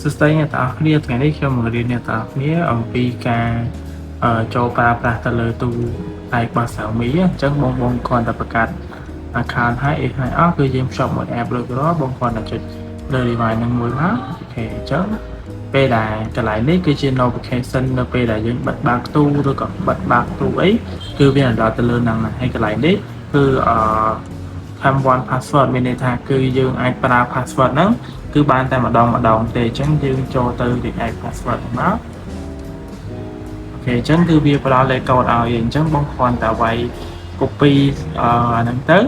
សួស្តីអ្នកទាំងអស់គ្នាថ្ងៃនេះខ្ញុំមករៀនអ្នកទាំងអស់គ្នាអំពីការចូលប្រើប្រាស់ទៅលើទូឯករបស់ Xiaomi អញ្ចឹងបងគ្រាន់តែបង្កើត account ហើយអស់គឺយើងភ្ជាប់មួយ app រួចរាល់បងគ្រាន់តែចុចលើ device ហ្នឹងមួយមកអូខេអញ្ចឹងពេលដែលកន្លែងនេះគឺជា notification នៅពេលដែលយើងបិទបើកទូឬក៏បិទបើកទូអីគឺវាដល់ទៅលើហ្នឹងហើយកន្លែងនេះគឺone password មានន័យថាគឺយើងអាចប្រើ password ហ្នឹងគឺបានតែម្ដងទេអញ្ចឹងយើងចូលទៅ react password មកអូខេអញ្ចឹងគឺវាផ្ដល់លេខកូដឲ្យអញ្ចឹងបងគ្រាន់តែវាយ copy អាហ្នឹងទៅ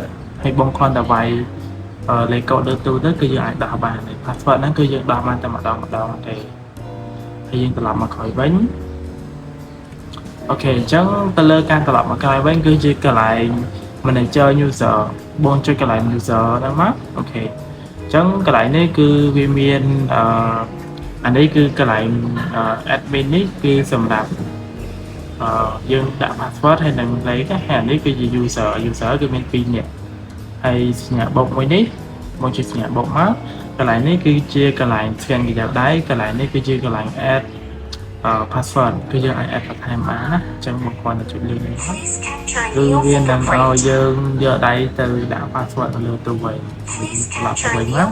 ហើយបងគ្រាន់តែវាយលេខកូដលើទូទៅគឺយើងអាចដោះបានហើយ password ហ្នឹងគឺយើងដោះបានតែម្ដងទេហើយយើងត្រឡប់មកក្រោយវិញអូខេអញ្ចឹងទៅលើការត្រឡប់មកក្រោយវិញគឺជាកន្លែង manager user បងចុចកន្លែង user ហ្នឹងមកអូខេអញ្ចឹងកន្លែងនេះគឺវាមានអានេះគឺកន្លែង admin នេះគឺសម្រាប់យើងដាក់ password ហើយនឹងលេខហើយអានេះគឺជា user គឺមាន2នាក់ហើយសញ្ញាបូកមួយនេះមកជាសញ្ញាបូកមកកន្លែងនេះគឺជាកន្លែង scan កញ្ចក់ដៃកន្លែងនេះគឺជាកន្លែង add password គឺយើងអាច add បន្ថែមបានណាអញ្ចឹងបងគ្រាន់តែចុចលើនេះគឺវានឹងឲ្យយើងយកដៃទៅដាក់ password ទៅលើទូវិញស្លាប់ទៅវិញមក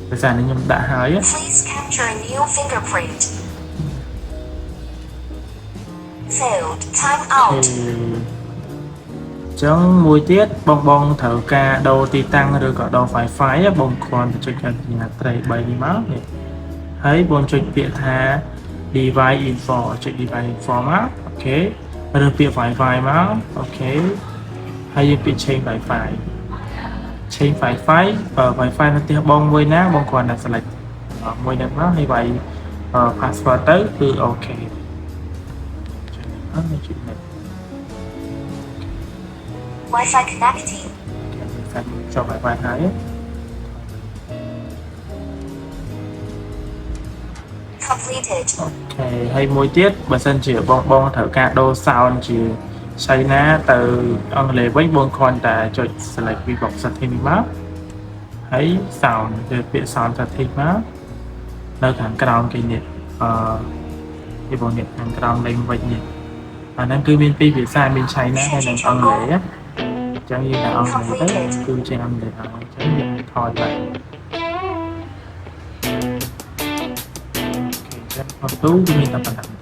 ភាសានេះខ្ញុំដាក់ហើយ Please capture a new fingerprint. Failed. Time out. ចឹងមួយទៀតបងត្រូវការដូរទីតាំងឬក៏ដូរ Wi-Fi បងគ្រាន់តែចុចកញ្ចក់ត្រី3នេះមកនេះហើយបងចុចពាក្យថា device info ចុច device info មកអូខេរើសពាក្យ Wi-Fi មកអូខេហើយយើងពាក្យ change Wi-Fi Wi-Fi នៅផ្ទះបងមួយណាបងគ្រាន់តែ select មួយហ្នឹងមកហើយវាយ password ទៅគឺអូខេអត់ជួយនេះ Wi-Fi connecting. ចុះ Wi-Fi ហើយ Completed. អូខេហើយមួយទៀតបើសិនជាបងត្រូវការដូរ sound ជា China ទៅអង់គ្លេសវិញបងគ្រាន់តែចុច select Vivox setting នេះមកហើយ sound គឺពាក្យ sound setting មកនៅខាងក្រោមគេនេះពីបងនេះខាងក្រោមលេខវិញនេះអាហ្នឹងគឺមានពីរភាសាមាន China ហើយនិងអង់គ្លេសអញ្ចឹងយើងដាក់អង់គ្លេសទៅគឺជាអង់គ្លេសហើយអញ្ចឹងយើងថយទៅអូខេអញ្ចឹងអត់ទូគឺមានតែប៉ុណ្ណឹង